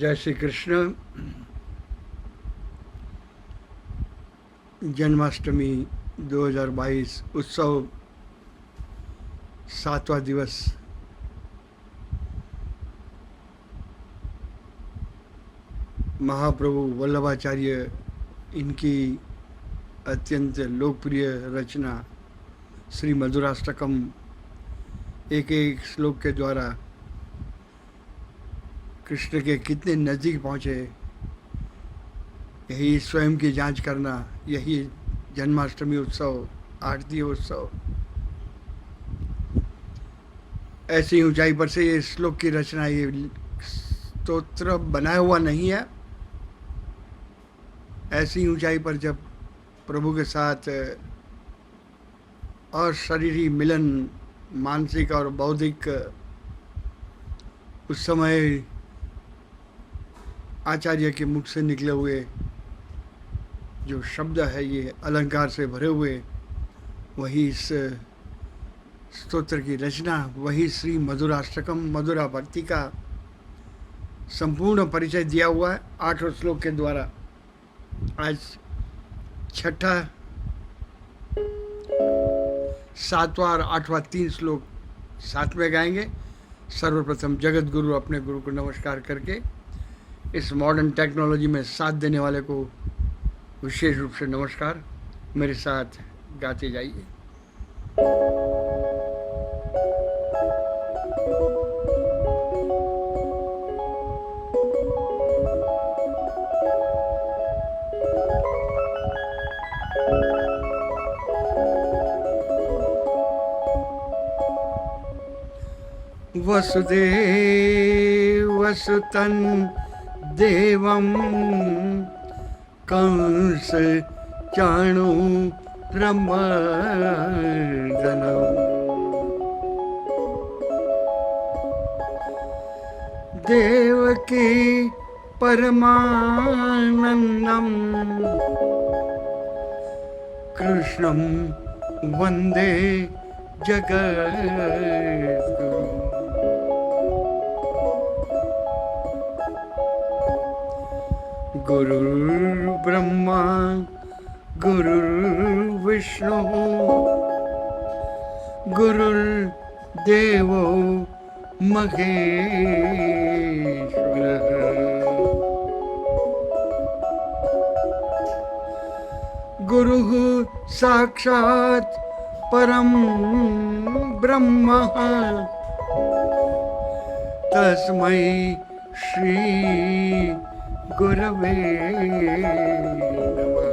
जय श्री कृष्ण। जन्माष्टमी 2022 उत्सव 7वां दिवस। महाप्रभु वल्लभाचार्य इनकी अत्यंत लोकप्रिय रचना श्री मधुराष्टकम एक एक श्लोक के द्वारा कृष्ण के कितने नज़दीक पहुँचे, यही स्वयं की जांच करना, यही जन्माष्टमी उत्सव, आरती उत्सव। ऐसी ऊंचाई पर से ये श्लोक की रचना, ये स्तोत्र बनाया हुआ नहीं है। ऐसी ऊंचाई पर जब प्रभु के साथ और शरीरी मिलन, मानसिक और बौद्धिक, उस समय आचार्य के मुख से निकले हुए जो शब्द है, ये अलंकार से भरे हुए, वही इस स्तोत्र की रचना, वही श्री मधुराष्टकम, मधुरा भक्ति का संपूर्ण परिचय दिया हुआ है 8 श्लोक के द्वारा। आज छठा, 7वां और 8वां 3 श्लोक साथ में गाएंगे। सर्वप्रथम जगत गुरु अपने गुरु को नमस्कार करके इस मॉडर्न टेक्नोलॉजी में साथ देने वाले को विशेष रूप से नमस्कार। मेरे साथ गाते जाइए। वसुदेवसुतं देवं कंस चाणूरमर्दनम् देवकी परमानन्दं कृष्णं वन्दे जगद्गुरुम्। गुरुर्ब्रह्मा गुरुर्विष्णु गुरुर्देवो महेश्वरः। गुरुः साक्षात् परं ब्रह्म तस्मै श्री गुरवे नमः।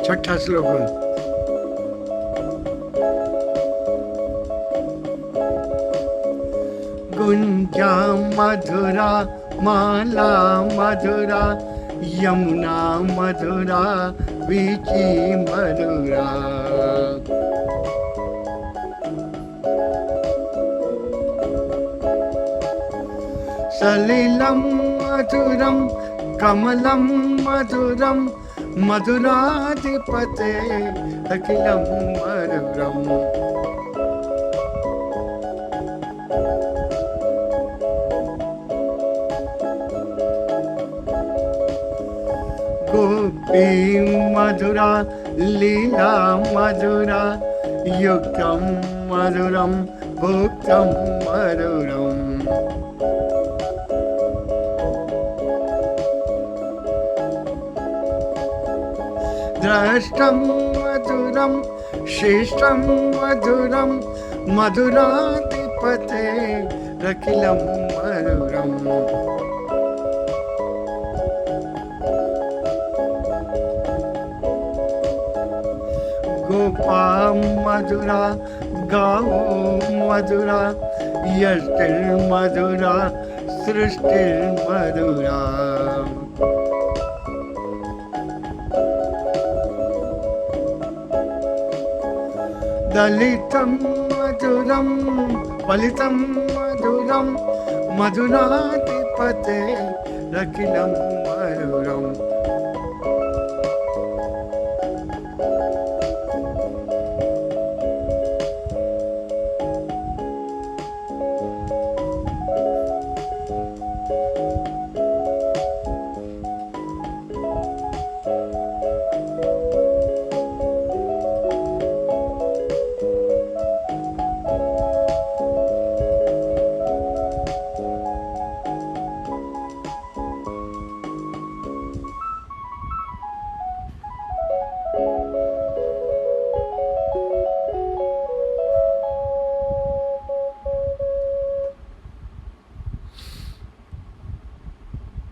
छठा श्लोक। गुंजा मधुरा माला मधुरा यमुना मधुरा वीची मधुरा। सलिलं मधुरं कमलं मधुरं मधुराधिपते अखिलं मधुरम्। गोपी मधुरा लीला मधुरा युक्तं मधुरं भुक्तं मधुरम्। द्रष्टं मधुरं श्रेष्ठं मधुरं मधुराधिपते अखिलं मधुरम्। गोपा मधुरा गाओ मधुरा, यष्टिर्मधुरा सृष्टिर्मधुरा। दलितं मधुरं फलितं मधुरं, मधुराधिपते रखिलं मधुरम्।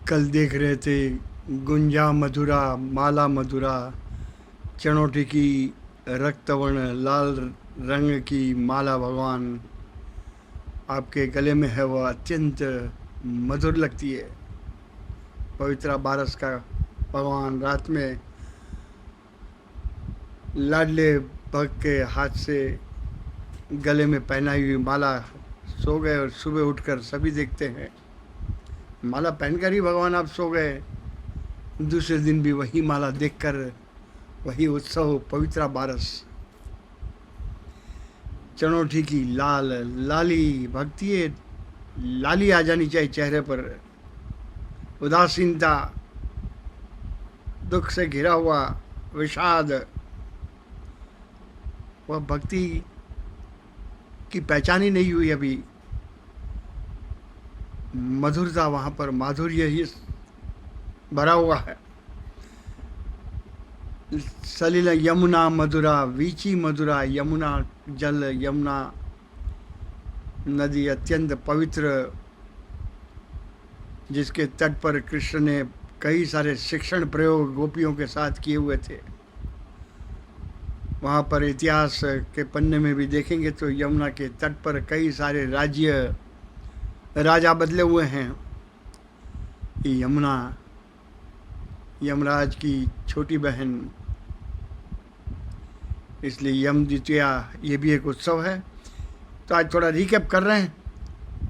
कल देख रहे थे गुंजा मधुरा, माला मधुरा, चनौटी की रक्तवर्ण लाल रंग की माला भगवान आपके गले में है, वह अत्यंत मधुर लगती है। पवित्रा बारस का भगवान रात में लाडले भक्त के हाथ से गले में पहनाई हुई माला सो गए, और सुबह उठकर सभी देखते हैं माला पहनकर ही भगवान आप सो गए। दूसरे दिन भी वही माला देखकर वही उत्सव, पवित्रा बारस। चनौटी की लाल लाली भक्ति है, लाली आ जानी चाहिए चेहरे पर। उदासीनता, दुख से घिरा हुआ विषाद, वह भक्ति की पहचान ही नहीं हुई अभी। मधुरता वहाँ पर, माधुर्य ही भरा हुआ है। सलिल यमुना मधुरा, वीची मधुरा, यमुना जल, यमुना नदी अत्यंत पवित्र, जिसके तट पर कृष्ण ने कई सारे शिक्षण प्रयोग गोपियों के साथ किए हुए थे। वहाँ पर इतिहास के पन्ने में भी देखेंगे तो यमुना के तट पर कई सारे राजा बदले हुए हैं। यमुना यमराज की छोटी बहन, इसलिए यम द्वितीया ये भी एक उत्सव है। तो आज थोड़ा रिकैप कर रहे हैं।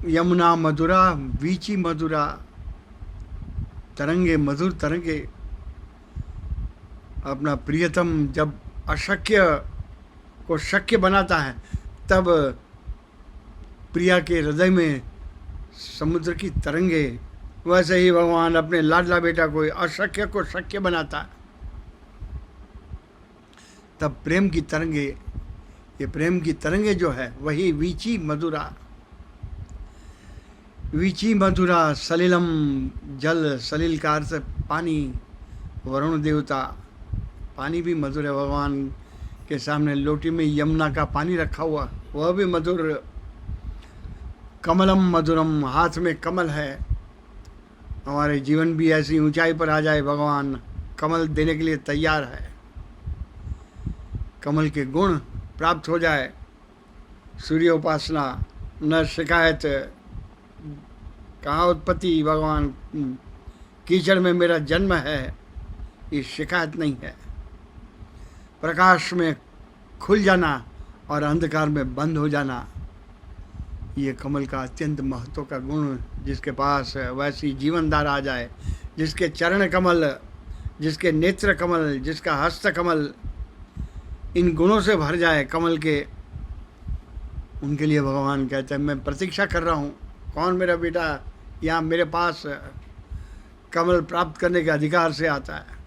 यमुना मधुरा, वीची मधुरा, तरंगे मधुर तरंगे। अपना प्रियतम जब अशक्य को शक्य बनाता है, तब प्रिया के हृदय में समुद्र की तरंगे, वैसे ही भगवान अपने लाडला बेटा को अशक्य को शक्य बनाता है। तब प्रेम की तरंगे, ये प्रेम की तरंगे जो है वही वीची मधुरा। वीची मधुरा सलिलम जल, सलिल का अर्थ पानी, वरुण देवता। पानी भी मधुर है। भगवान के सामने लोटी में यमुना का पानी रखा हुआ, वह भी मधुर। कमलम मधुरम, हाथ में कमल है। हमारे जीवन भी ऐसी ऊंचाई पर आ जाए, भगवान कमल देने के लिए तैयार है। कमल के गुण प्राप्त हो जाए, सूर्य उपासना, न शिकायत। कहाँ उत्पत्ति भगवान, कीचड़ में मेरा जन्म है, ये शिकायत नहीं है। प्रकाश में खुल जाना और अंधकार में बंद हो जाना, ये कमल का अत्यंत महत्व का गुण। जिसके पास वैसी जीवन धारा आ जाए, जिसके चरण कमल, जिसके नेत्र कमल, जिसका हस्त कमल इन गुणों से भर जाए कमल के, उनके लिए भगवान कहते हैं मैं प्रतीक्षा कर रहा हूँ, कौन मेरा बेटा यहाँ मेरे पास कमल प्राप्त करने के अधिकार से आता है।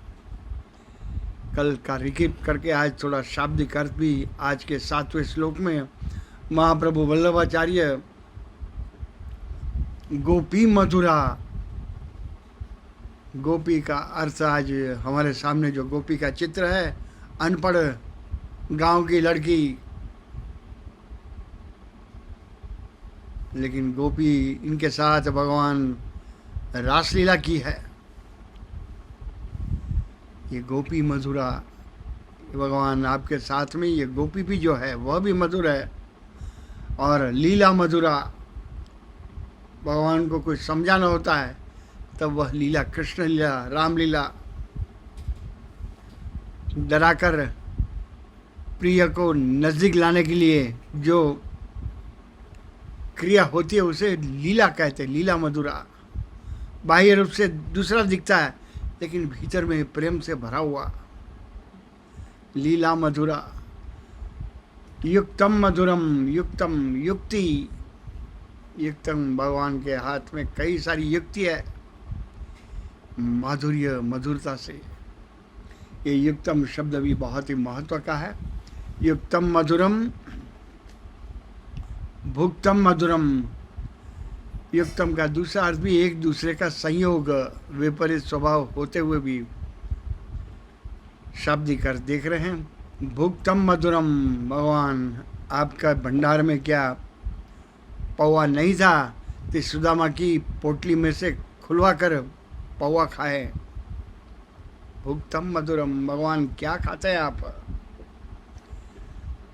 कल का रिकीप करके आज थोड़ा शाब्दिक अर्थ भी आज के 7वें श्लोक में महाप्रभु वल्लभाचार्य गोपी मधुरा, गोपी का अर्थ आज हमारे सामने जो गोपी का चित्र है, अनपढ़ गांव की लड़की, लेकिन गोपी इनके साथ भगवान रासलीला की है। ये गोपी मधुरा, भगवान आपके साथ में ये गोपी भी जो है वह भी मधुर है। और लीला मधुरा, भगवान को कुछ समझाना होता है तब वह लीला, कृष्ण लीला, रामलीला, डराकर प्रिय को नज़दीक लाने के लिए जो क्रिया होती है उसे लीला कहते हैं, लीला मधुरा। बाह्य रूप से दूसरा दिखता है लेकिन भीतर में प्रेम से भरा हुआ, लीला मधुरा। युक्तम मधुरम, युक्तम युक्ति, युक्तम भगवान के हाथ में कई सारी युक्ति है, माधुर्य मधुरता से। ये युक्तम शब्द भी बहुत ही महत्व का है। युक्तम मधुरम, भुक्तम मधुरम। युक्तम का दूसरा अर्थ भी एक दूसरे का संयोग, विपरीत स्वभाव होते हुए भी शाब्दिक अर्थ देख रहे हैं। भुक्तम मधुरम, भगवान आपका भंडार में क्या पौवा नहीं था तो सुदामा की पोटली में से खुलवा कर पौवा खाए। भुक्तम मधुरम, भगवान क्या खाते हैं आप।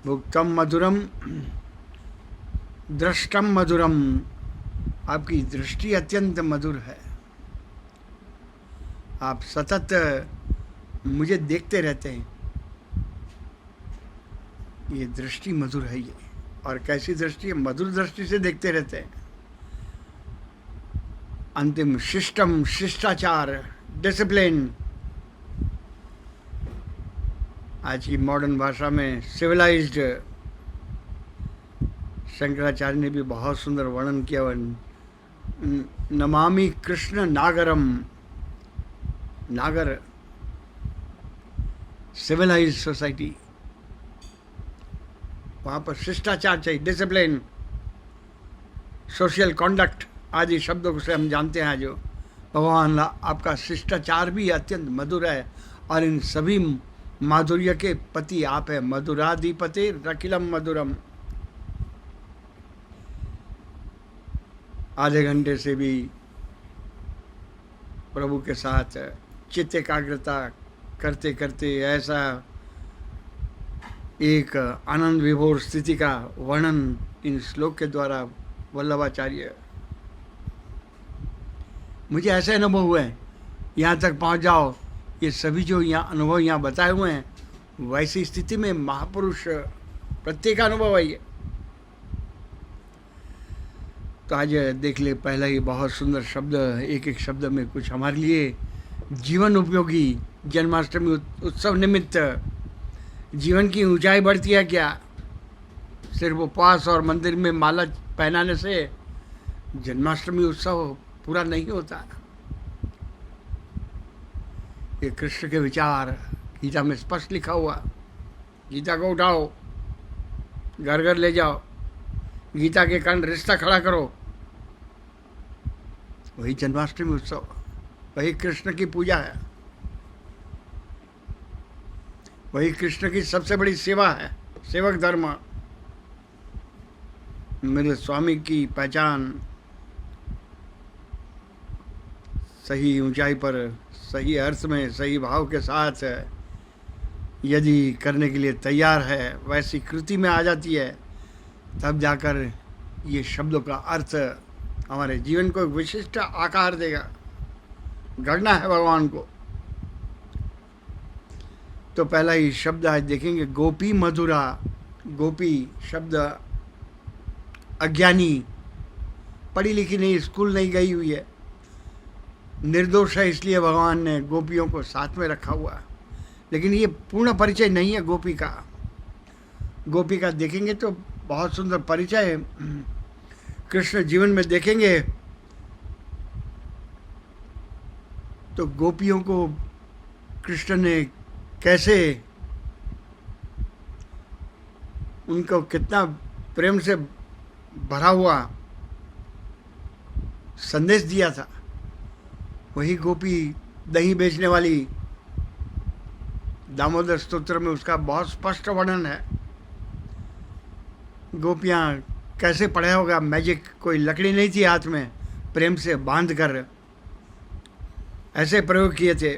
भुक्तम मधुरम, दृष्टम मधुरम, आपकी दृष्टि अत्यंत मधुर है, आप सतत मुझे देखते रहते हैं, ये दृष्टि मधुर है। ये और कैसी दृष्टि है, मधुर दृष्टि से देखते रहते हैं। अंतिम शिष्टम, शिष्टाचार, डिसिप्लिन, आज की मॉडर्न भाषा में सिविलाइज्ड। शंकराचार्य ने भी बहुत सुंदर वर्णन किया, नमामि कृष्ण नागरम, नागर सिविलाइज्ड सोसाइटी, वहाँ पर शिष्टाचार चाहिए, डिसिप्लिन, सोशल कॉन्डक्ट आदि शब्दों से हम जानते हैं। जो भगवान आपका शिष्टाचार भी अत्यंत मधुर है और इन सभी माधुर्य के पति आप है। मधुराधिपति रखिलम मधुरम। आधे घंटे से भी प्रभु के साथ चित्त एकाग्रता करते करते ऐसा एक आनंद विभोर स्थिति का वर्णन इन श्लोक के द्वारा वल्लभाचार्य, मुझे ऐसे अनुभव हुए हैं, यहाँ तक पहुँच जाओ, ये सभी जो यहाँ अनुभव यहाँ बताए हुए हैं वैसी स्थिति में महापुरुष प्रत्येक अनुभव है ये। तो आज देख ले, पहला ही बहुत सुंदर शब्द, एक एक शब्द में कुछ हमारे लिए जीवन उपयोगी। जन्माष्टमी उत्सव निमित्त जीवन की ऊंचाई बढ़ती है क्या? सिर्फ उपवास और मंदिर में माला पहनाने से जन्माष्टमी उत्सव पूरा नहीं होता। ये कृष्ण के विचार गीता में स्पष्ट लिखा हुआ। गीता को उठाओ, घर घर ले जाओ, गीता के कारण रिश्ता खड़ा करो। वही जन्माष्टमी उत्सव, वही कृष्ण की पूजा है, वही कृष्ण की सबसे बड़ी सेवा है, सेवक धर्म। मेरे स्वामी की पहचान सही ऊंचाई पर, सही अर्थ में, सही भाव के साथ यदि करने के लिए तैयार है, वैसी कृति में आ जाती है, तब जाकर ये शब्दों का अर्थ हमारे जीवन को एक विशिष्ट आकार देगा। गढ़ना है भगवान को। तो पहला ही शब्द आज देखेंगे, गोपी मधुरा। गोपी शब्द अज्ञानी, पढ़ी लिखी नहीं, स्कूल नहीं गई हुई है, निर्दोष है, इसलिए भगवान ने गोपियों को साथ में रखा हुआ। लेकिन ये पूर्ण परिचय नहीं है गोपी का। गोपी का देखेंगे तो बहुत सुंदर परिचय है, कृष्ण जीवन में देखेंगे तो गोपियों को कृष्ण ने कैसे, उनको कितना प्रेम से भरा हुआ संदेश दिया था। वही गोपी दही बेचने वाली, दामोदर स्तोत्र में उसका बहुत स्पष्ट वर्णन है। गोपियाँ कैसे पढ़ा होगा, मैजिक, कोई लकड़ी नहीं थी हाथ में, प्रेम से बांध कर ऐसे प्रयोग किए थे।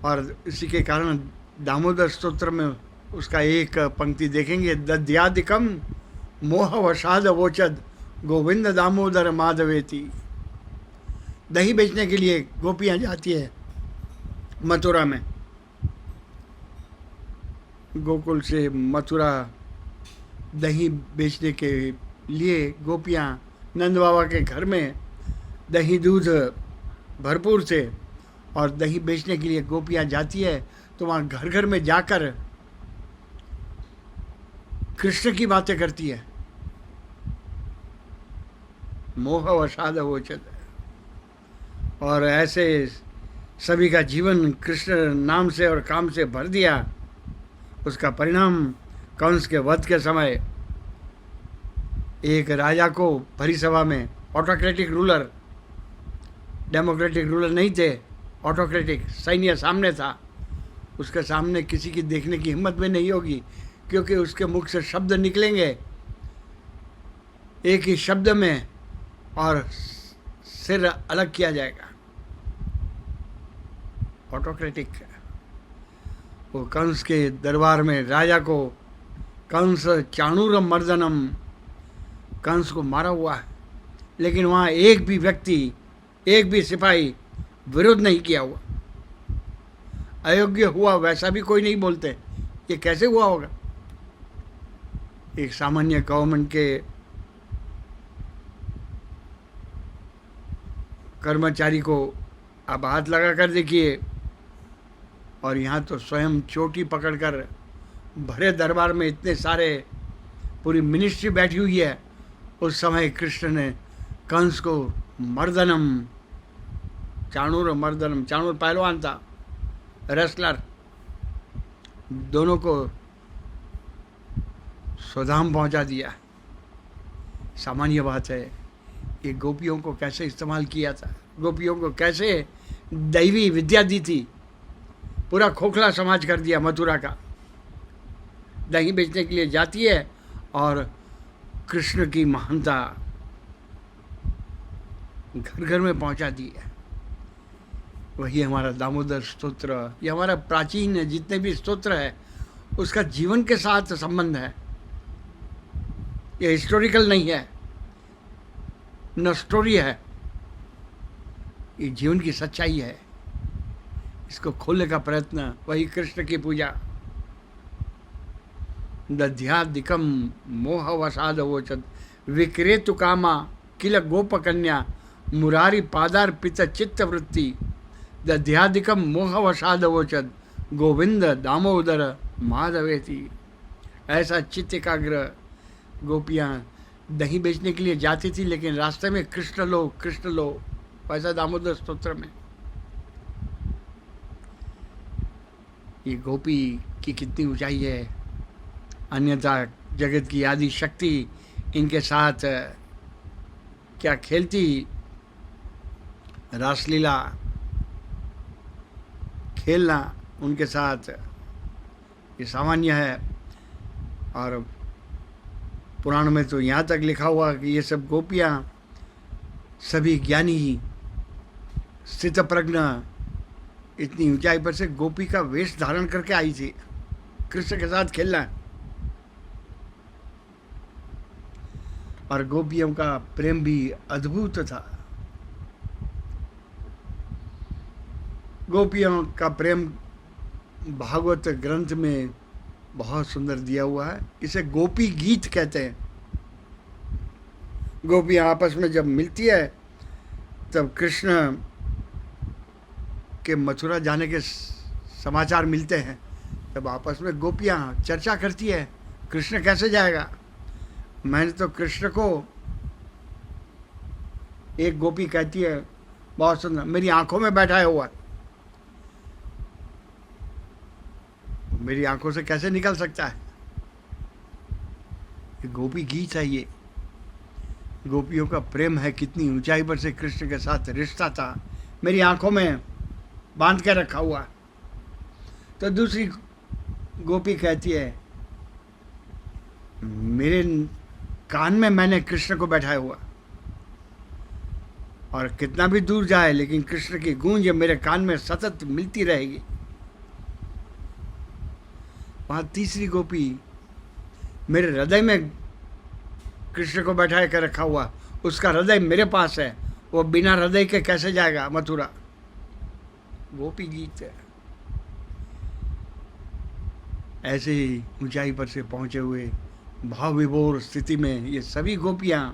और इसी के कारण दामोदर स्तोत्र में उसका एक पंक्ति देखेंगे, दध्यादिकम मोहवशाद वोचद गोविंद दामोदर माधवेती। दही बेचने के लिए गोपियाँ जाती है मथुरा में। गोकुल से मथुरा दही बेचने के लिए गोपियाँ नंद बाबा के घर में दही दूध भरपूर थे और दही बेचने के लिए गोपियाँ जाती है, तो वहाँ घर घर में जाकर कृष्ण की बातें करती है। मोहवशाद वोचद, और ऐसे सभी का जीवन कृष्ण नाम से और काम से भर दिया। उसका परिणाम कंस के वध के समय एक राजा को भरी सभा में, ऑटोक्रेटिक रूलर, डेमोक्रेटिक रूलर नहीं थे, ऑटोक्रेटिक सैन्य सामने था, उसके सामने किसी की देखने की हिम्मत भी नहीं होगी, क्योंकि उसके मुख से शब्द निकलेंगे एक ही शब्द में और सिर अलग किया जाएगा। ऑटोक्रेटिक। वो कंस के दरबार में राजा को कंस चाणूर मर्दनम, कंस को मारा हुआ है, लेकिन वहाँ एक भी व्यक्ति, एक भी सिपाही विरोध नहीं किया हुआ। अयोग्य हुआ वैसा भी कोई नहीं बोलते। ये कैसे हुआ होगा? एक सामान्य गवर्नमेंट के कर्मचारी को आप हाथ लगा कर देखिए, और यहाँ तो स्वयं चोटी पकड़कर भरे दरबार में इतने सारे, पूरी मिनिस्ट्री बैठी हुई है। उस समय कृष्ण ने कंस को मर्दनम, चाणूर मर्दनम, चाणूर पहलवान था, रेसलर, दोनों को स्वधाम पहुंचा दिया। सामान्य बात है। ये गोपियों को कैसे इस्तेमाल किया था, गोपियों को कैसे दैवी विद्या दी थी, पूरा खोखला समाज कर दिया मथुरा का। दही बेचने के लिए जाती है और कृष्ण की महानता घर घर में पहुंचा दी है। वही हमारा दामोदर स्तोत्र, ये हमारा प्राचीन जितने भी स्तोत्र है उसका जीवन के साथ संबंध है। ये हिस्टोरिकल नहीं है, न स्टोरी है, ये जीवन की सच्चाई है। इसको खोलने का प्रयत्न, वही कृष्ण की पूजा। दध्यादिकम मोहवसाद वोचद विक्रेतु कामा किल गोपकन्या मुरारी पादार्पित चित्त वृत्ति। दध्यादिकम मोहवसाद वोचद गोविंद दामोदर माधवेति। ऐसा चित्त एकाग्र गोपियाँ दही बेचने के लिए जाती थी, लेकिन रास्ते में कृष्ण लो कृष्ण लो, वैसा दामोदर स्तोत्र में। ये गोपी की कितनी ऊंचाई है, अन्यथा जगत की आदि शक्ति इनके साथ क्या खेलती, रासलीला खेलना उनके साथ ये सामान्य है। और पुराण में तो यहाँ तक लिखा हुआ कि ये सब गोपियाँ सभी ज्ञानी स्थित प्रज्ञ, इतनी ऊंचाई पर से गोपी का वेश धारण करके आई थी कृष्ण के साथ खेलना। और गोपियों का प्रेम भी अद्भुत था। गोपियों का प्रेम भागवत ग्रंथ में बहुत सुंदर दिया हुआ है। इसे गोपी गीत कहते हैं। गोपियाँ आपस में जब मिलती है तब कृष्ण के मथुरा जाने के समाचार मिलते हैं, तब आपस में गोपियाँ चर्चा करती है कृष्ण कैसे जाएगा। मैंने तो कृष्ण को, एक गोपी कहती है बहुत सुंदर, मेरी आंखों में बैठा है हुआ, मेरी आंखों से कैसे निकल सकता है। ये गोपी गीत है। ये गोपियों का प्रेम है, कितनी ऊंचाई पर से कृष्ण के साथ रिश्ता था, मेरी आंखों में बांध के रखा हुआ। तो दूसरी गोपी कहती है मेरे कान में मैंने कृष्ण को बैठाया हुआ, और कितना भी दूर जाए लेकिन कृष्ण की गूंज मेरे कान में सतत मिलती रहेगी। वहाँ तीसरी गोपी मेरे हृदय में कृष्ण को बैठा कर रखा हुआ, उसका हृदय मेरे पास है, वो बिना हृदय के कैसे जाएगा मथुरा। गोपी गीत है। ऐसे ही ऊंचाई पर से पहुंचे हुए भाव विभोर स्थिति में ये सभी गोपियां,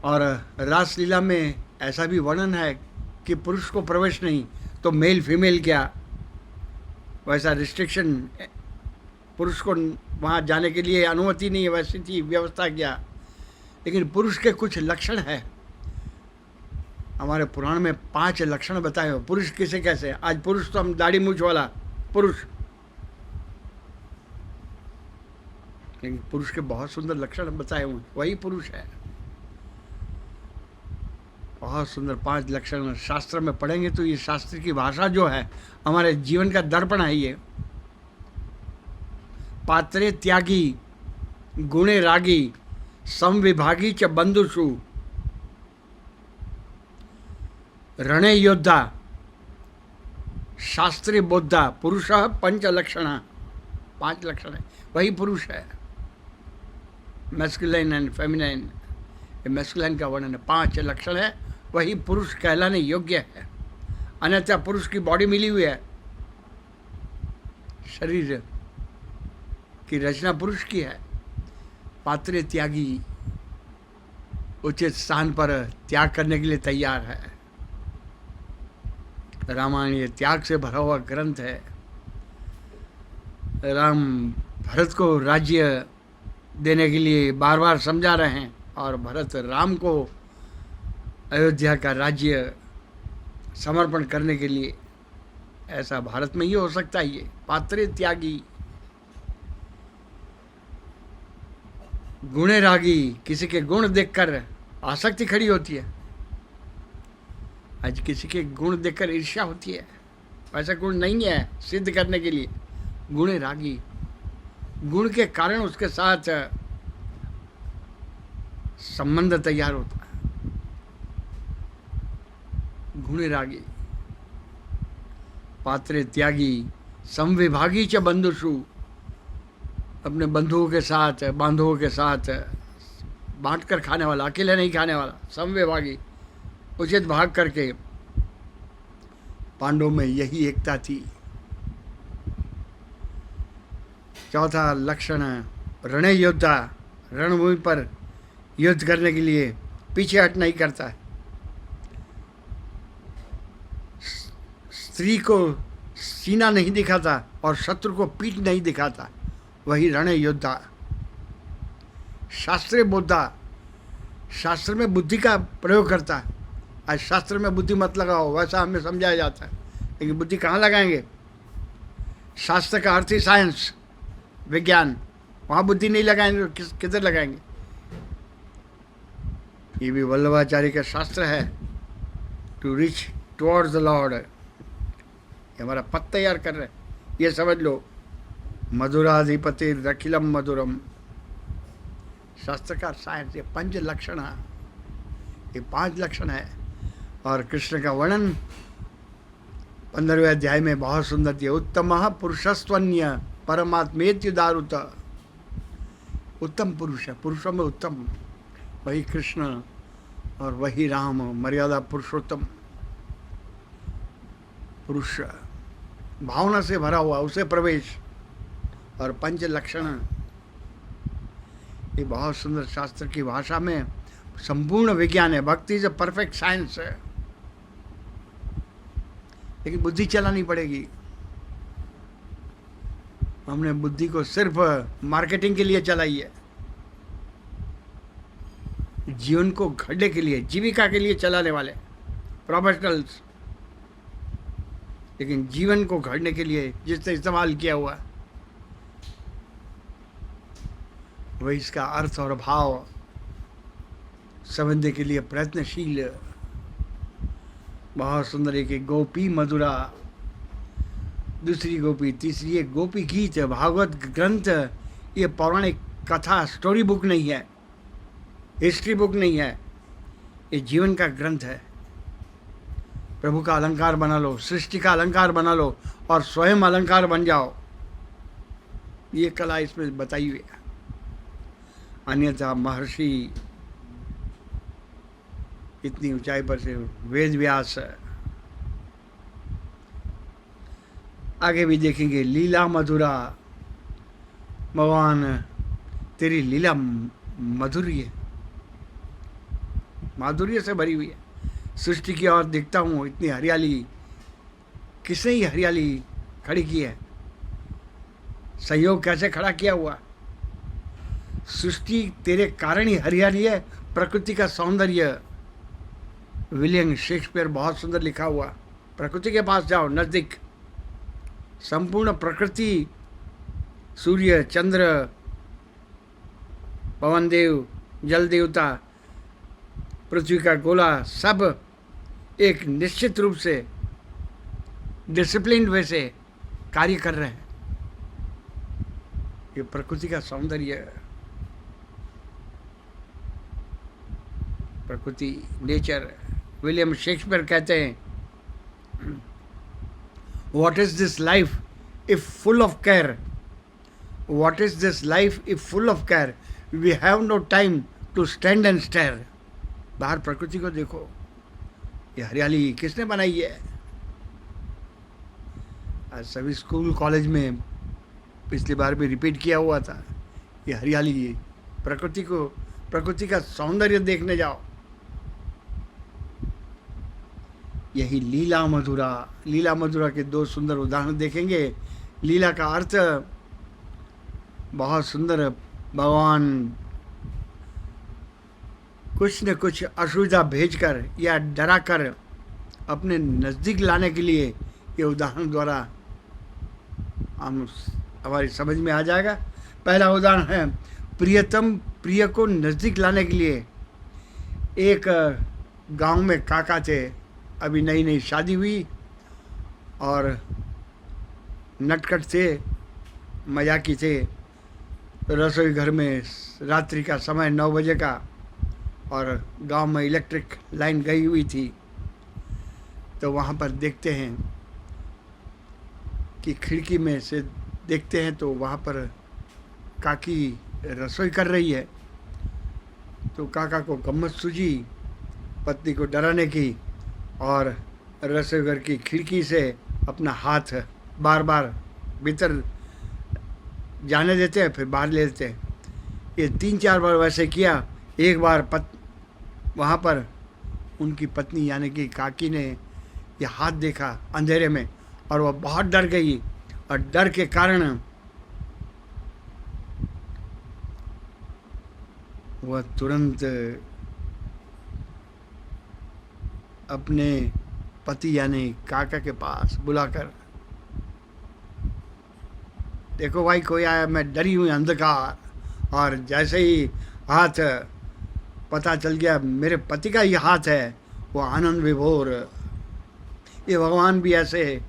और रासलीला में ऐसा भी वर्णन है कि पुरुष को प्रवेश नहीं तो मेल फीमेल क्या, वैसा रिस्ट्रिक्शन, पुरुष को वहाँ जाने के लिए अनुमति नहीं है, वैसी थी व्यवस्था किया। लेकिन पुरुष के कुछ लक्षण है, हमारे पुराण में 5 लक्षण बताए हो पुरुष किसे कैसे। आज पुरुष तो हम दाढ़ी मूछ वाला पुरुष, लेकिन पुरुष के बहुत सुंदर लक्षण बताए हुए, वही पुरुष है। बहुत सुंदर 5 लक्षण शास्त्र में पढ़ेंगे तो ये शास्त्र की भाषा जो है हमारे जीवन का दर्पण है। ये पात्रे त्यागी, गुणे रागी, समविभागी च बंधुषु, रणे योद्धा, शास्त्रे बोद्धा, पुरुष 5 लक्षण, 5 लक्षण है, वही पुरुष है। मैस्कुलाइन एंड फेमिनाइन, मैस्कुलाइन का वर्णन है, 5 लक्षण है, वही पुरुष कहलाने योग्य है। अन्यथा पुरुष की बॉडी मिली हुई है, शरीर की रचना पुरुष की है। पात्रे त्यागी, उचित स्थान पर त्याग करने के लिए तैयार है। रामायण ये त्याग से भरा हुआ ग्रंथ है। राम भरत को राज्य देने के लिए बार बार समझा रहे हैं, और भरत राम को अयोध्या का राज्य समर्पण करने के लिए, ऐसा भारत में ही हो सकता है। ये पात्रे त्यागी, गुणे रागी, किसी के गुण देखकर आसक्ति खड़ी होती है। आज किसी के गुण देखकर ईर्ष्या होती है, ऐसा गुण नहीं है सिद्ध करने के लिए। गुणे रागी, गुण के कारण उसके साथ संबंध तैयार होता है। गुणे रागी, पात्रे त्यागी, समविभागी च बंधुषु, अपने बंधुओं के साथ, बांधवों के साथ बांट कर खाने वाला, अकेले नहीं खाने वाला। समविभागी, उचित भाग करके। पांडवों में यही एकता थी। चौथा लक्षण, रणे योद्धा, रणभूमि पर युद्ध करने के लिए पीछे हट नहीं करता। स्त्री को सीना नहीं दिखाता और शत्रु को पीठ नहीं दिखाता, वही रण योद्धा। शास्त्रे बोधा, शास्त्र में बुद्धि का प्रयोग करता है। आज शास्त्र में बुद्धि मत लगाओ, वैसा हमें समझाया जाता है, लेकिन बुद्धि कहाँ लगाएंगे। शास्त्र का अर्थ ही साइंस, विज्ञान, वहाँ बुद्धि नहीं लगाएंगे तो किधर लगाएंगे। ये भी वल्लभाचार्य का शास्त्र है, to reach towards the lord. ये हमारा पथ तैयार कर रहे हैं, ये समझ लो। मधुराधिपति रखिलम मधुरम, शास्त्रकार साइंस। ये 5 लक्षण है, ये 5 लक्षण है। और कृष्ण का वर्णन 15वें अध्याय में बहुत सुंदर दिया। उत्तम पुरुषस्त्वन्य परमात्मेत्युदारुत, उत्तम पुरुष है, पुरुषों में उत्तम वही कृष्ण और वही राम, मर्यादा पुरुषोत्तम पुरुष, भावना से भरा हुआ, उसे प्रवेश। और 5 लक्षण, ये बहुत सुंदर शास्त्र की भाषा में संपूर्ण विज्ञान है। भक्ति इज अ परफेक्ट साइंस है, लेकिन बुद्धि चलानी पड़ेगी। हमने बुद्धि को सिर्फ मार्केटिंग के लिए चलाई है, जीवन को घड़ने के लिए, जीविका के लिए चलाने वाले प्रोफेशनल्स। लेकिन जीवन को घड़ने के लिए जिसने इस्तेमाल किया हुआ, वही इसका अर्थ और भाव समझने के लिए प्रयत्नशील। बहुत सुंदर एक गोपी मधुरा, दूसरी गोपी, तीसरी एक गोपी गीत है। भागवत ग्रंथ ये पौराणिक कथा स्टोरी बुक नहीं है, हिस्ट्री बुक नहीं है, ये जीवन का ग्रंथ है। प्रभु का अलंकार बना लो, सृष्टि का अलंकार बना लो और स्वयं अलंकार बन जाओ, ये कला इसमें बताई हुई है। अन्यथा महर्षि इतनी ऊंचाई पर से वेद व्यास। आगे भी देखेंगे लीला मधुरा, भगवान तेरी लीला मधुर्य माधुर्य से भरी हुई है। सृष्टि की ओर देखता हूँ, इतनी हरियाली, किसने ही हरियाली खड़ी की है? संयोग कैसे खड़ा किया हुआ? सृष्टि तेरे कारण ही हरियाली है, प्रकृति का सौंदर्य। विलियम शेक्सपियर बहुत सुंदर लिखा हुआ। प्रकृति के पास जाओ, नजदीक, संपूर्ण प्रकृति, सूर्य, चंद्र, पवन देव, जल देवता, पृथ्वी का गोला, सब एक निश्चित रूप से डिसिप्लिन वे से कार्य कर रहे हैं। ये प्रकृति का सौंदर्य, प्रकृति, नेचर। विलियम शेक्सपियर कहते हैं, what is this life if full of care, what is this life if full of care, we have no time to stand and stare. बाहर प्रकृति को देखो, ये हरियाली किसने बनाई है? आज सभी स्कूल कॉलेज में पिछली बार भी रिपीट किया हुआ था, ये हरियाली, प्रकृति को, प्रकृति का सौंदर्य देखने जाओ। यही लीला मधुरा। लीला मधुरा के दो सुंदर उदाहरण देखेंगे। लीला का अर्थ बहुत सुंदर, भगवान कुछ न कुछ असुविधा भेजकर या डराकर अपने नज़दीक लाने के लिए, ये उदाहरण द्वारा हम हमारी समझ में आ जाएगा। पहला उदाहरण है, प्रियतम प्रिय को नज़दीक लाने के लिए एक गांव में काका थे, अभी नई नई शादी हुई और नटखट थे, मजाकी थे। रसोई घर में रात्रि का समय 9 बजे का, और गांव में इलेक्ट्रिक लाइन गई हुई थी। तो वहाँ पर देखते हैं कि खिड़की में से देखते हैं तो वहाँ पर काकी रसोई कर रही है। तो काका को गम्मत सूझी पत्नी को डराने की, और रसोई घर की खिड़की से अपना हाथ बार बार भीतर जाने देते हैं, फिर बाहर ले लेते हैं। ये 3-4 बार वैसे किया। एक बार वहाँ पर उनकी पत्नी यानी कि काकी ने ये हाथ देखा अंधेरे में, और वह बहुत डर गई, और डर के कारण वह तुरंत अपने पति यानी काका के पास बुलाकर, देखो भाई कोई आया, मैं डरी हुई, अंधकार। और जैसे ही हाथ पता चल गया मेरे पति का ही हाथ है, वो आनंद विभोर। ये भगवान भी ऐसे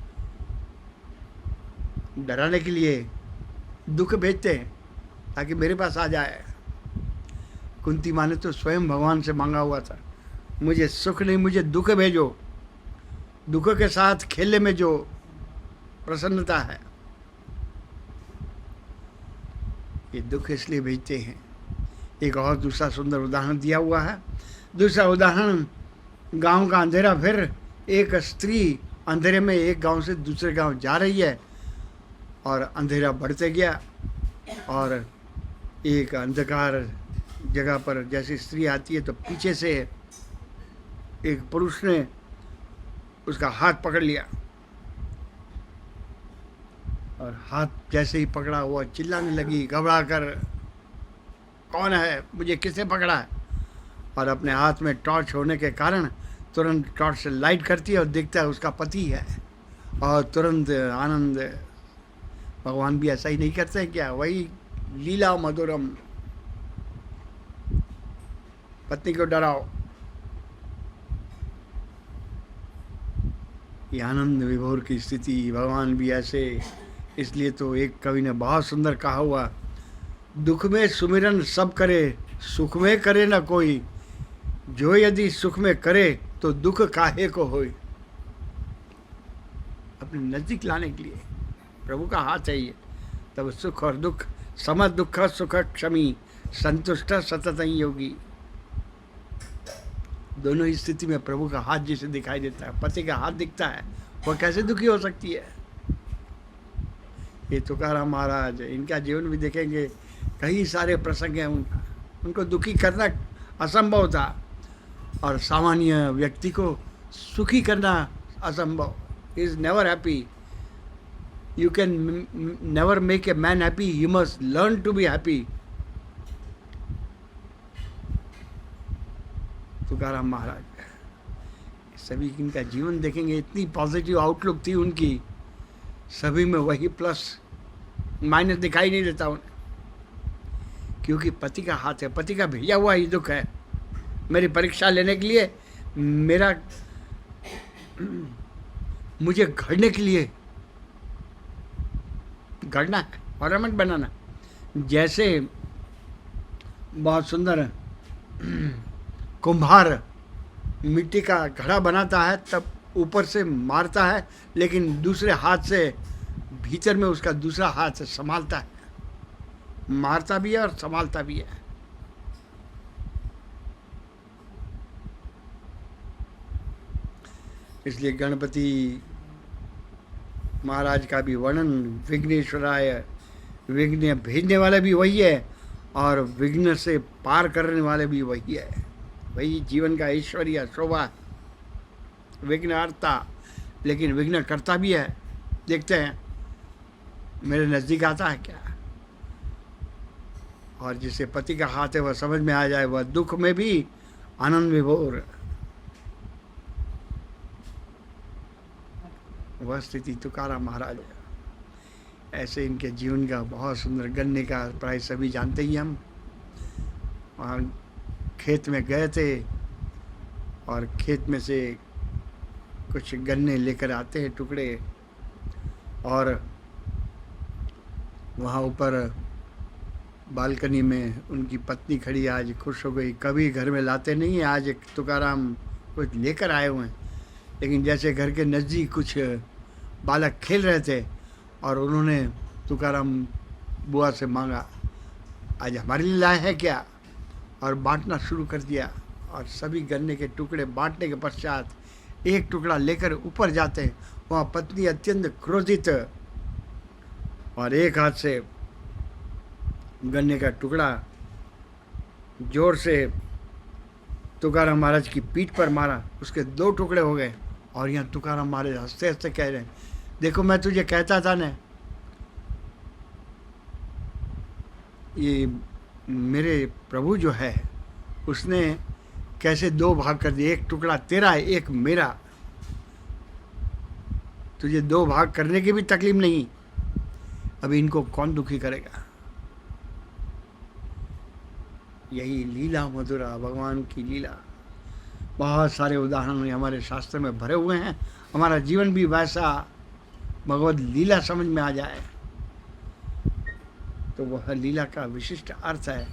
डराने के लिए दुख भेजते हैं ताकि मेरे पास आ जाए। कुंती माँ ने तो स्वयं भगवान से मांगा हुआ था, मुझे सुख नहीं, मुझे दुख भेजो। दुख के साथ खेलने में जो प्रसन्नता है, ये दुख इसलिए भेजते हैं। एक और दूसरा सुंदर उदाहरण दिया हुआ है। दूसरा उदाहरण, गांव का अंधेरा। फिर एक स्त्री अंधेरे में एक गांव से दूसरे गांव जा रही है, और अंधेरा बढ़ते गया, और एक अंधकार जगह पर जैसे स्त्री आती है तो पीछे से एक पुरुष ने उसका हाथ पकड़ लिया, और हाथ जैसे ही पकड़ा हुआ चिल्लाने लगी घबरा कर, कौन है, मुझे किसने पकड़ा है? और अपने हाथ में टॉर्च होने के कारण तुरंत टॉर्च से लाइट करती है और देखता है उसका पति है, और तुरंत आनंद। भगवान भी ऐसा ही नहीं करते हैं क्या? वही लीला मधुरम, पत्नी को डराओ, ये आनंद विभोर की स्थिति। भगवान भी ऐसे। इसलिए तो एक कवि ने बहुत सुंदर कहा हुआ, दुख में सुमिरन सब करे, सुख में करे न कोई, जो यदि सुख में करे तो दुख काहे को होए। अपने नजदीक लाने के लिए प्रभु का हाथ चाहिए, तब सुख और दुख, सम दुख सुख क्षमी, संतुष्ट सतत योगी। दोनों ही स्थिति में प्रभु का हाथ जिसे दिखाई देता है, पति का हाथ दिखता है, वह कैसे दुखी हो सकती है। ये तुकाराम महाराज, इनका जीवन भी देखेंगे, कई सारे प्रसंग हैं उनका, उनको दुखी करना असंभव था और सामान्य व्यक्ति को सुखी करना असंभव। He is never happy. You can never make a man happy, he must learn to be happy. Tukaram Maharaj, सभी इनका जीवन देखेंगे, इतनी पॉजिटिव आउटलुक थी उनकी, सभी में वही प्लस माइनस दिखाई नहीं देता उन्हें, क्योंकि पति का हाथ है, पति का भेजा हुआ ही दुख है। मेरी परीक्षा लेने के लिए, मेरा मुझे घड़ने के लिए घड़ना है, ऑर्नामेंट बनाना। जैसे बहुत सुंदर कुम्हार मिट्टी का घड़ा बनाता है, तब ऊपर से मारता है, लेकिन दूसरे हाथ से भीतर में उसका दूसरा हाथ संभालता है, मारता भी है और संभालता भी है। इसलिए गणपति महाराज का भी वर्णन, विघ्नेश्वराय, विघ्न भेजने वाले भी वही है और विघ्न से पार करने वाले भी वही है। वही जीवन का ऐश्वर्य शोभा, विघ्नहर्ता, लेकिन विघ्न करता भी है। देखते हैं मेरे नज़दीक आता है क्या। और जिसे पति का हाथ है वह समझ में आ जाए, वह दुख में भी आनंद विभोर, वह स्थिति तुकाराम महाराज है। ऐसे इनके जीवन का बहुत सुंदर, गन्ने का प्राय सभी जानते ही हम, वहाँ खेत में गए थे और खेत में से कुछ गन्ने लेकर आते हैं टुकड़े, और वहाँ ऊपर बालकनी में उनकी पत्नी खड़ी, आज खुश हो गई। कभी घर में लाते नहीं है, आज एक तुकाराम कुछ लेकर आए हुए हैं। लेकिन जैसे घर के नज़दीक कुछ बालक खेल रहे थे और उन्होंने तुकाराम बुआ से मांगा, आज हमारे लिए लाए हैं क्या, और बांटना शुरू कर दिया। और सभी गन्ने के टुकड़े बांटने के पश्चात एक टुकड़ा लेकर ऊपर जाते हैं, वहाँ पत्नी अत्यंत क्रोधित, और एक हाथ से गन्ने का टुकड़ा जोर से तुकाराम महाराज की पीठ पर मारा, उसके 2 टुकड़े हो गए। और यहाँ तुकाराम महाराज हंसते हंसते कह रहे हैं, देखो मैं तुझे कहता था ना, ये मेरे प्रभु जो है उसने कैसे 2 भाग कर दिए, एक टुकड़ा तेरा है, एक मेरा। तुझे 2 भाग करने की भी तकलीफ नहीं, अभी इनको कौन दुखी करेगा। यही लीला मधुरा, भगवान की लीला। बहुत सारे उदाहरण हमारे शास्त्र में भरे हुए हैं। हमारा जीवन भी वैसा भगवत लीला समझ में आ जाए तो वह लीला का विशिष्ट अर्थ है।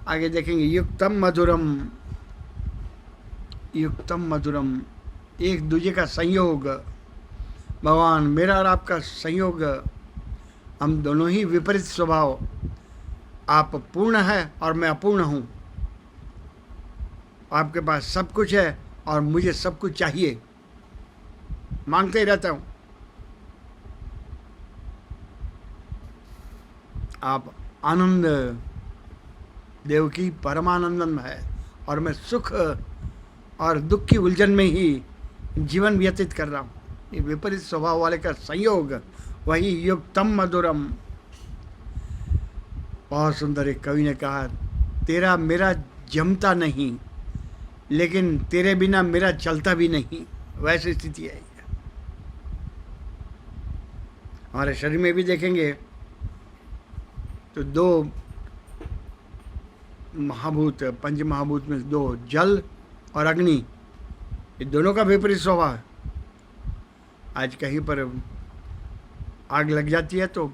आगे देखेंगे, युक्तम मधुरम, युक्तम मधुरम, एक दूसरे का संयोग। भगवान मेरा और आपका संयोग, हम दोनों ही विपरीत स्वभाव, आप पूर्ण है और मैं अपूर्ण हूँ। आपके पास सब कुछ है और मुझे सब कुछ चाहिए, मांगते ही रहता हूँ। आप आनंद, देवकी परमानंदम है और मैं सुख और दुख की उलझन में ही जीवन व्यतीत कर रहा हूँ। ये विपरीत स्वभाव वाले का संयोग, वही युक्तम मधुरम। बहुत सुंदर एक कवि ने कहा, तेरा मेरा जमता नहीं, लेकिन तेरे बिना मेरा चलता भी नहीं, वैसी स्थिति है। हमारे शरीर में भी देखेंगे तो 2 महाभूत, पंच महाभूत में 2, जल और अग्नि, ये दोनों का विपरीत स्वभाव है। आज कहीं पर आग लग जाती है तो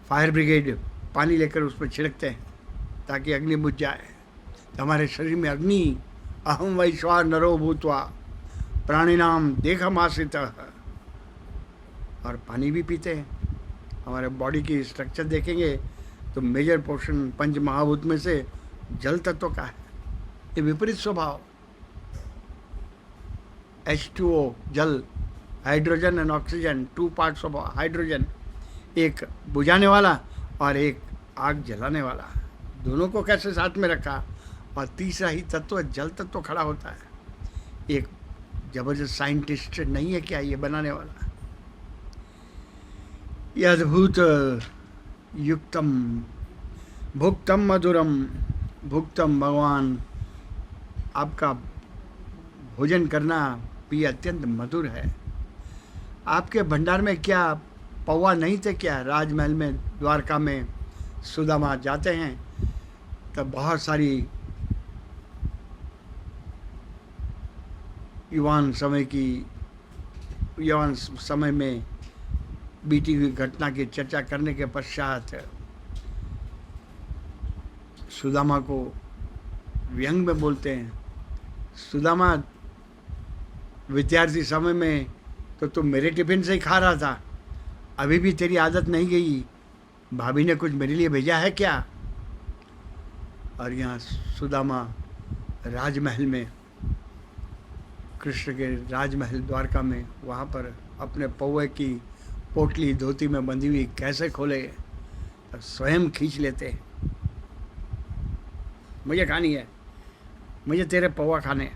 फायर ब्रिगेड पानी लेकर उस पर छिड़कते हैं ताकि अग्नि बुझ जाए। तो हमारे शरीर में अग्नि, अहम वैश्वा नरो भूत्वा प्राणिनाम देहमाश्रितः, और पानी भी पीते हैं। हमारे बॉडी की स्ट्रक्चर देखेंगे तो मेजर पोर्शन पंच महाभूत में से जल तत्व का है। ये विपरीत स्वभाव, H2O जल, hydrogen and oxygen, 2 parts of hydrogen, एक बुझाने वाला और एक आग जलाने वाला, दोनों को कैसे साथ में रखा। और तीसरा ही तत्व जल तत्व खड़ा होता है। एक जबरदस्त साइंटिस्ट नहीं है क्या ये बनाने वाला। ये अद्भुत युक्तम भुक्तम मधुरम, भुक्तम भगवान आपका भोजन करना भी अत्यंत मधुर है। आपके भंडार में क्या पौवा नहीं थे क्या? राजमहल में, द्वारका में सुदामा जाते हैं तब बहुत सारी यौवन समय में बीती हुई घटना की चर्चा करने के पश्चात सुदामा को व्यंग में बोलते हैं, सुदामा विद्यार्थी समय में तो तुम मेरे टिफिन से ही खा रहा था, अभी भी तेरी आदत नहीं गई, भाभी ने कुछ मेरे लिए भेजा है क्या? और यहाँ सुदामा राजमहल में, कृष्ण के राजमहल द्वारका में, वहाँ पर अपने पौवे की पोटली धोती में बंधी हुई कैसे खोले, तो स्वयं खींच लेते हैं, मुझे खानी है, मुझे तेरे पौवा खाने।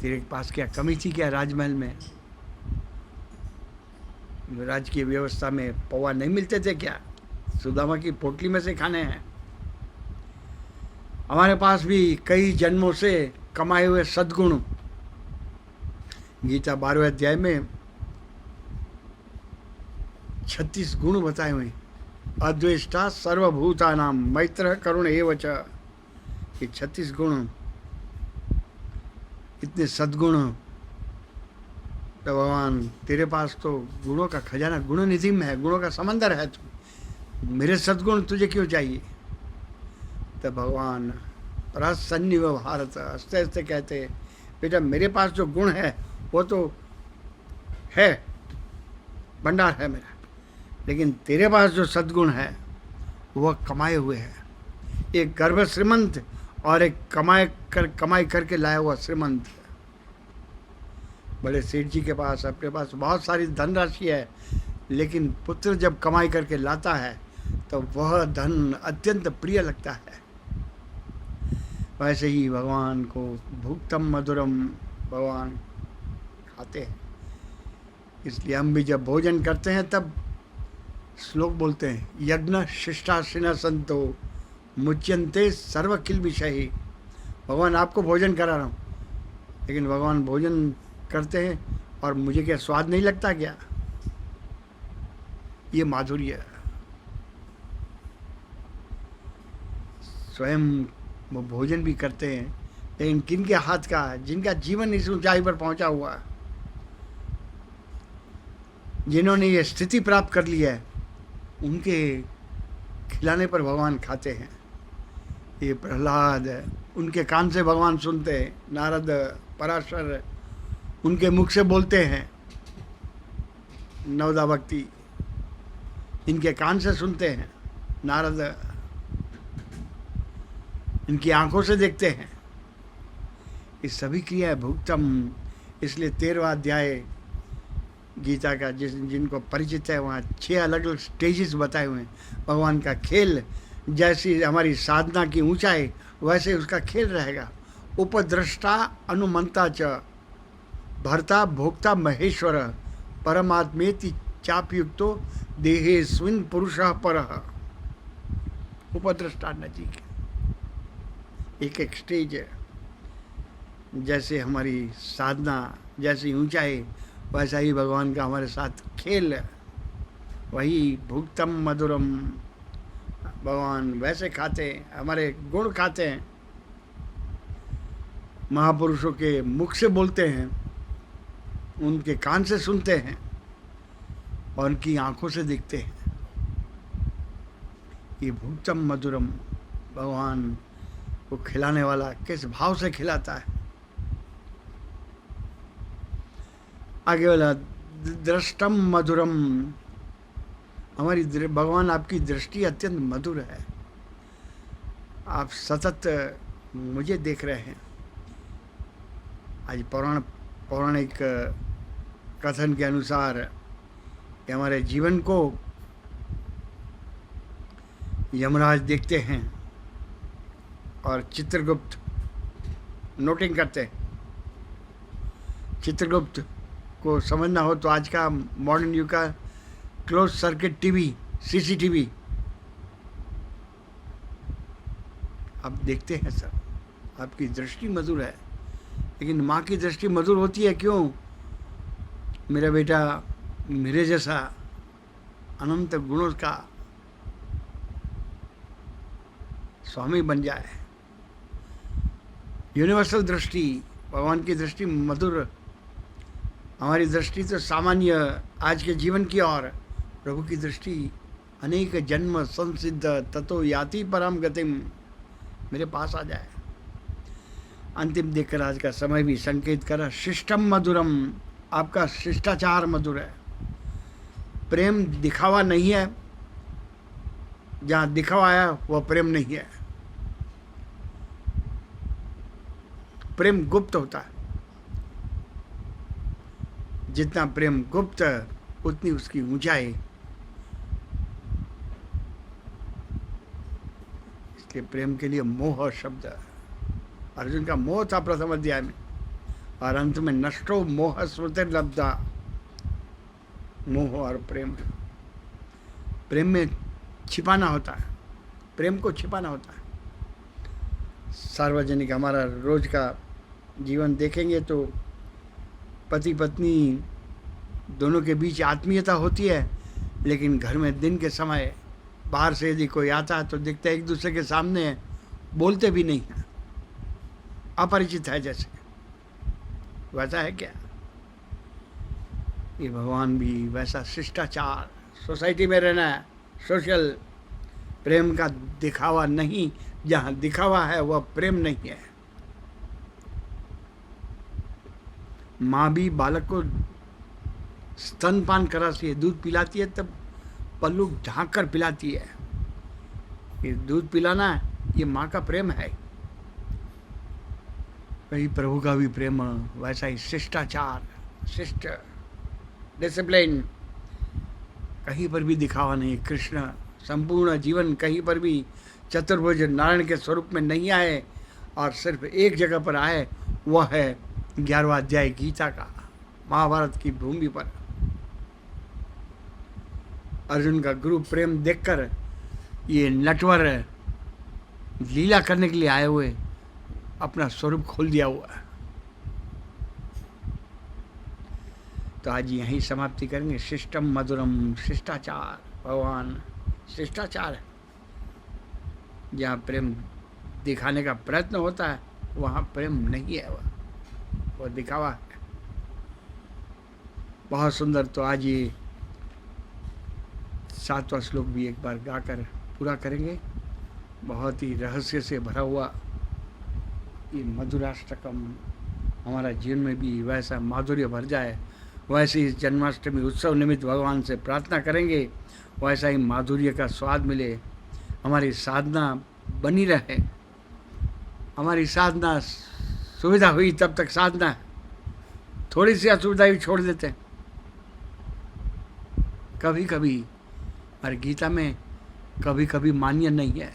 तेरे पास क्या कमी थी क्या राजमहल में? राजकीय व्यवस्था में पौवा नहीं मिलते थे क्या? सुदामा की पोटली में से खाने हैं। हमारे पास भी कई जन्मों से कमाए हुए सद्गुण, गीता 12वें अध्याय में 36 गुण बताए हुए, अद्वेष्टा सर्वभूतानां मैत्र करुण एव च, ये 36 गुण, इतने सद्गुण। तो भगवान तेरे पास तो गुणों का खजाना, गुण निधि में है, गुणों का समंदर है, तू मेरे सद्गुण तुझे क्यों चाहिए? तो भगवान प्रसन्न भारत हंसते हंसते कहते, बेटा मेरे पास जो गुण है वो तो है, भंडार है मेरा, लेकिन तेरे पास जो सद्गुण है वह कमाए हुए है। एक गर्भ श्रीमंत और एक कमाई करके लाया हुआ श्रीमंत। बड़े सेठ जी के पास, अपने पास बहुत सारी धनराशि है, लेकिन पुत्र जब कमाई करके लाता है तो वह धन अत्यंत प्रिय लगता है। वैसे ही भगवान को भुक्तम मधुरम भगवान खाते हैं। इसलिए हम भी जब भोजन करते हैं तब श्लोक बोलते हैं, यज्ञ शिष्टाशिना संतो मुच्यंते सर्व किल विषय। भगवान आपको भोजन करा रहा हूँ, लेकिन भगवान भोजन करते हैं और मुझे क्या स्वाद नहीं लगता क्या? ये माधुर्य है। स्वयं वो भोजन भी करते हैं, लेकिन किनके हाथ का? जिनका जीवन इस ऊंचाई पर पहुंचा हुआ, जिन्होंने ये स्थिति प्राप्त कर ली है, उनके खिलाने पर भगवान खाते हैं। ये प्रहलाद, उनके कान से भगवान सुनते हैं, नारद पराशर उनके मुख से बोलते हैं, नवदा भक्ति इनके कान से सुनते हैं, नारद इनकी आंखों से देखते हैं। ये सभी क्रिया भुक्तम। इसलिए 13वां अध्याय गीता का जिनको परिचित है, वहाँ 6 अलग अलग स्टेजेस बताए हुए हैं। भगवान का खेल, जैसी हमारी साधना की ऊंचाई वैसे उसका खेल रहेगा। उपद्रष्टा अनुमंता च भर्ता भोक्ता महेश्वर परमात्मेति चापयुक्तो देहेस्मिन् पुरुषः परः। उपद्रष्टा नजीक एक एक स्टेज है। जैसे हमारी साधना, जैसी ऊंचाई, वैसा ही भगवान का हमारे साथ खेल। वही भुक्तम मधुरम, भगवान वैसे खाते हैं, हमारे गुण खाते हैं। महापुरुषों के मुख से बोलते हैं, उनके कान से सुनते हैं और उनकी आंखों से देखते हैं। ये भुक्तम मधुरम, भगवान को खिलाने वाला किस भाव से खिलाता है। आगे वाला दृष्टम मधुरम, भगवान आपकी दृष्टि अत्यंत मधुर है। आप सतत मुझे देख रहे हैं। आज पौराणिक कथन के अनुसार कि हमारे जीवन को यमराज देखते हैं और चित्रगुप्त नोटिंग करते हैं। चित्रगुप्त को समझना हो तो आज का मॉडर्न युग का क्लोज सर्किट टीवी, सीसीटीवी आप देखते हैं सर। आपकी दृष्टि मधुर है, लेकिन माँ की दृष्टि मधुर होती है क्यों? मेरा बेटा मेरे जैसा अनंत गुणों का स्वामी बन जाए। यूनिवर्सल दृष्टि, भगवान की दृष्टि मधुर। हमारी दृष्टि तो सामान्य आज के जीवन की ओर, प्रभु की दृष्टि अनेक जन्म संसिद्ध ततो याति परम गतिम, मेरे पास आ जाए। अंतिम देखकर आज का समय भी संकेत करा, शिष्टम मधुरम, आपका शिष्टाचार मधुर है। प्रेम दिखावा नहीं है, जहाँ दिखावा आया वह प्रेम नहीं है। प्रेम गुप्त होता है। जितना प्रेम गुप्त उतनी उसकी ऊंचाई। इसलिए प्रेम के लिए मोह शब्द, अर्जुन का मोह था प्रथम अध्याय में, और अंत में नष्टो मोह स्मृति लब्धा। मोह और प्रेम में छिपाना होता है, प्रेम को छिपाना होता है। सार्वजनिक हमारा रोज का जीवन देखेंगे तो पति पत्नी दोनों के बीच आत्मीयता होती है, लेकिन घर में दिन के समय बाहर से यदि कोई आता है तो दिखता है एक दूसरे के सामने है, बोलते भी नहीं है, अपरिचित है जैसे। वैसा है क्या? ये भगवान भी वैसा शिष्टाचार, सोसाइटी में रहना है, सोशल प्रेम का दिखावा नहीं। जहाँ दिखावा है वह प्रेम नहीं है। माँ भी बालक को स्तनपान कराती है, दूध पिलाती है, तब पल्लू ढांक कर पिलाती है। ये दूध पिलाना, ये माँ का प्रेम है। वही प्रभु का भी प्रेम वैसा ही शिष्टाचार, शिष्ट डिसिप्लिन, कहीं पर भी दिखावा नहीं। कृष्ण संपूर्ण जीवन कहीं पर भी चतुर्भुज नारायण के स्वरूप में नहीं आए, और सिर्फ एक जगह पर आए, वह है 11वां अध्याय गीता का, महाभारत की भूमि पर। अर्जुन का गुरु प्रेम देखकर ये नटवर लीला करने के लिए आए हुए अपना स्वरूप खोल दिया हुआ है। तो आज यहीं समाप्ति करेंगे। शिष्टम मधुरम, शिष्टाचार, भगवान शिष्टाचार है। जहाँ प्रेम दिखाने का प्रयत्न होता है वहाँ प्रेम नहीं है, वह दिखावा है। बहुत सुंदर। तो आज ये 7वां श्लोक भी एक बार गाकर पूरा करेंगे। बहुत ही रहस्य से भरा हुआ ये मधुराष्टकम हमारा जीवन में भी वैसा माधुर्य भर जाए। वैसे ही जन्माष्टमी उत्सव निमित्त भगवान से प्रार्थना करेंगे, वैसा ही माधुर्य का स्वाद मिले, हमारी साधना बनी रहे। हमारी साधना सुविधा हुई तब तक साधना है, थोड़ी सी असुविधा भी छोड़ देते हैं। कभी कभी, और गीता में कभी कभी मान्य नहीं है,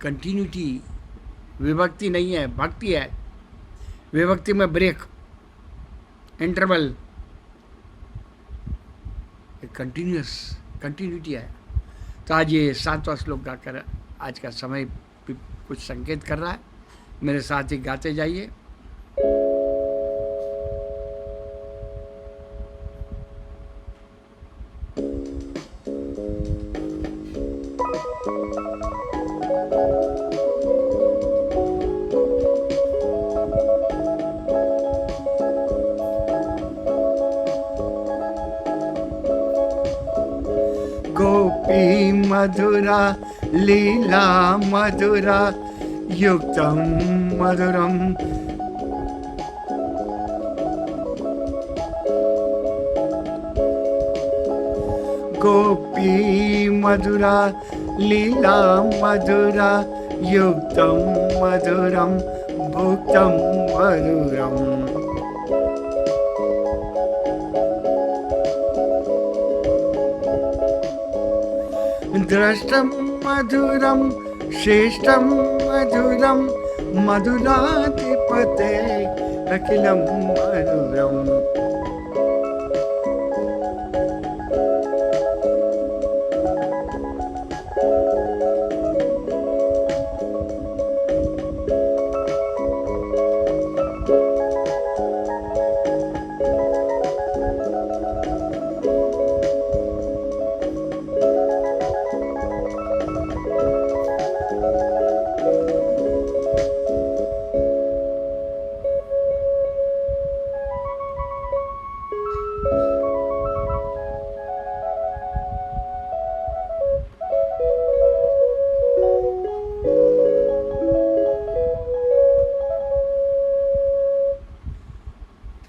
कंटिन्यूटी, विभक्ति नहीं है, भक्ति है। विभक्ति में ब्रेक, इंटरवल, कंटिन्यूटी है। तो आज ये 7वां श्लोक गाकर आज का समय कुछ संकेत कर रहा है। मेरे साथ ही गाते जाइए। गोपी मधुरा लीला मधुरा युक्तम मधुरम, गोपी गोपी मधुरा लीला मधुरा युक्तं मधुरं भुक्तं मधुरम् दृष्टं मधुरं श्रेष्ठं मधुरं मधुराधिपते अखिलं मधुरम्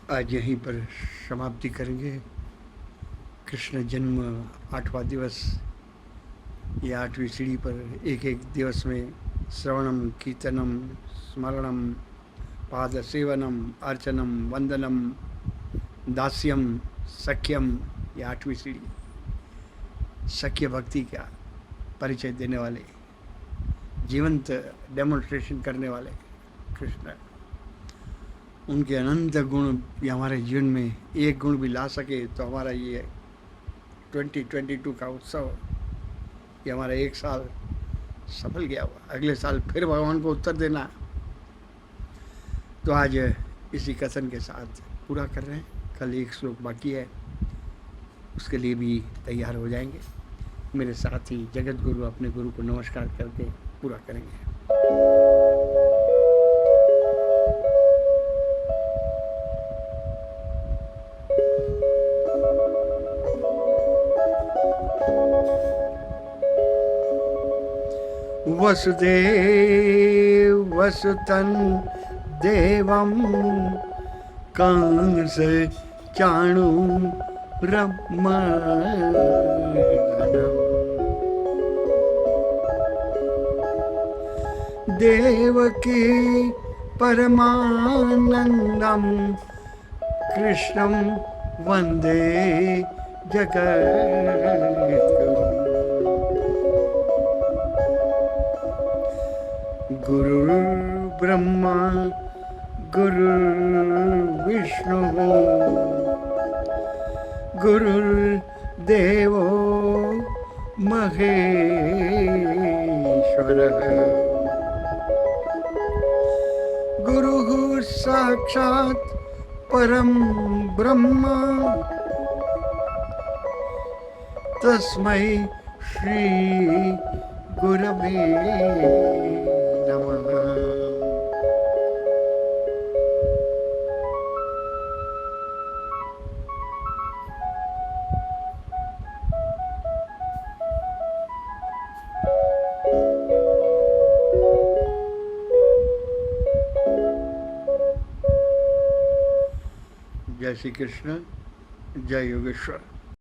आज यहीं पर समाप्ति करेंगे। कृष्ण जन्म 8वां दिवस, ये 8वीं सीढ़ी पर एक एक दिवस में श्रवणम कीर्तनम स्मरणम पाद सेवनम अर्चनम वंदनम दास्यम सख्यम, ये 8वीं सीढ़ी सख्य भक्ति का परिचय देने वाले, जीवंत डेमोन्स्ट्रेशन करने वाले कृष्ण। उनके अनंत गुण ये हमारे जीवन में एक गुण भी ला सके तो हमारा ये 2022 का उत्सव, ये हमारा एक साल सफल गया हुआ। अगले साल फिर भगवान को उत्तर देना। तो आज इसी कथन के साथ पूरा कर रहे हैं। कल एक श्लोक बाकी है, उसके लिए भी तैयार हो जाएंगे। मेरे साथ ही जगत गुरु अपने गुरु को नमस्कार करके पूरा करेंगे। वसुदेव वसुतं देवं कंस चाणूरमर्दनम् देवकी परमानंदं कृष्णं वंदे जगद्गुरुम्। गुरुर्ब्रह्मा गुरुर्विष्णुः गुरुर्देवो महेश्वरः गुरुः साक्षात् परं ब्रह्म तस्मै श्री गुरवे नमः। जय श्री कृष्ण, जय योगेश्वर।